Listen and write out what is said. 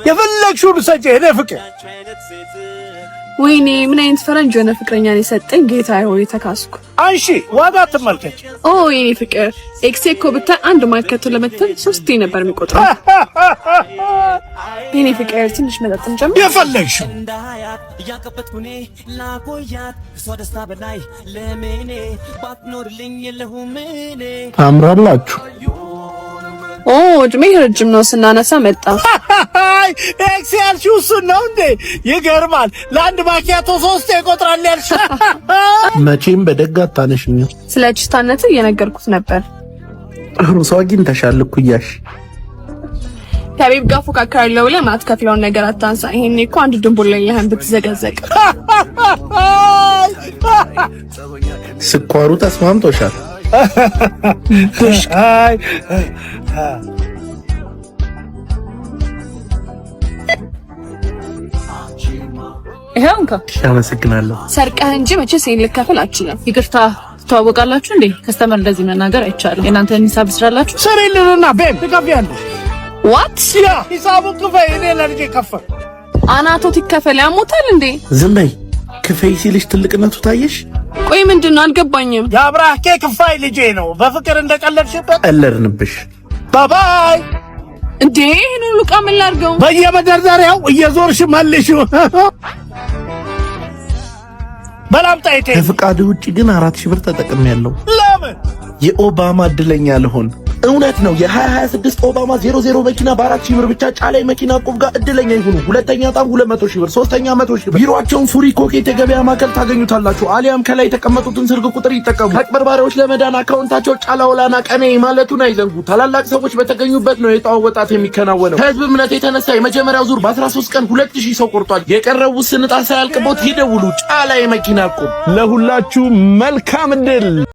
የፈለግሽውን ሰጪ እኔ ፍቅር። ወይኔ ምን አይነት ፈረንጅ የሆነ ፍቅረኛን የሰጠኝ ጌታዬ ሆይ ተካስኩ። አንሺ ዋጋ ተመልከች። ኦ የኔ ፍቅር ኤክሴ እኮ ብታይ አንድ ማርከቱ ለመተን 3 ነበር የሚቆጥረው። የኔ ፍቅር ትንሽ መጠጥም ጀምር የፈለግሽው ታምራላችሁ። ኦ እድሜ ረጅም ነው ስናነሳ መጣ። ኤክስ ያልሽው እሱን ነው እንዴ? ይገርማል። ለአንድ ማኪያቶ 3 ይቆጥራል ያልሽ። መቼም በደግ አታነሽኝ። ስለ ጭስታነት እየነገርኩት ነበር። ጥሩ ሰው አግኝተሻል እኮ እያልሽ ከቤብ ጋር ፎካከራለሁ ብለህ ማትከፍለውን ነገር አታንሳ። ይሄኔ እኮ አንድ ድንቡል ላይ ለህን ብትዘገዘቅ ስኳሩ ተስማምቶሻል። ይሄንካ አመሰግናለሁ። ሰርቀህ እንጂ መቼስ ይሄን ልከፍል አልችልም። ይቅርታ ትተዋወቃላችሁ እንዴ? ከስተመር እንደዚህ መናገር አይቻልም። የእናንተን ሂሳብ ስራላችሁ ሰሪልንና ቤብ ትከፍያለሽ። ዋት ያ ሂሳቡ ክፈይ። እኔ ለልጄ ከፈል አናቶት ይከፈል። ያሞታል እንዴ? ዝም በይ። ክፈይ ሲልሽ ትልቅነቱ ታየሽ? ቆይ ምንድነው አልገባኝም። የአብራኬ ክፋይ ልጄ ነው። በፍቅር እንደቀለድሽበት ቀለድንብሽ። ባባይ እንዴ ይሄን ሁሉ ዕቃ ምን ላድርገው? በየመደርደሪያው እየዞርሽ መልሽው። በላምጣይቴ ከፍቃድ ውጪ ግን 4000 ብር ተጠቅሜያለሁ። ለምን? የኦባማ እድለኛ ልሆን። እውነት ነው። የ2026 ኦባማ 00 መኪና በ4000 ብር ብቻ ጫላይ መኪና ቁብ ጋር እድለኛ ይሁኑ። ሁለተኛ ጣም 200,000 ብር፣ ሶስተኛ 100,000 ብር። ቢሮአቸውን ፉሪ ኮኬት የገበያ ማዕከል ታገኙታላችሁ። አሊያም ከላይ የተቀመጡትን ስልክ ቁጥር ይጠቀሙ። ከአጭበርባሪዎች ለመዳን አካውንታቸው ጫላውላና ቀኔ ማለቱን አይዘንጉ። ታላላቅ ሰዎች በተገኙበት ነው የዕጣው ወጣት የሚከናወነው። ከህዝብ እምነት የተነሳ የመጀመሪያው ዙር በ13 ቀን 2000 ሰው ቆርጧል። የቀረው ውስን ዕጣ ሳያልቅቦት ይደውሉ። ጫላይ መኪና ቁብ። ለሁላችሁ መልካም እድል።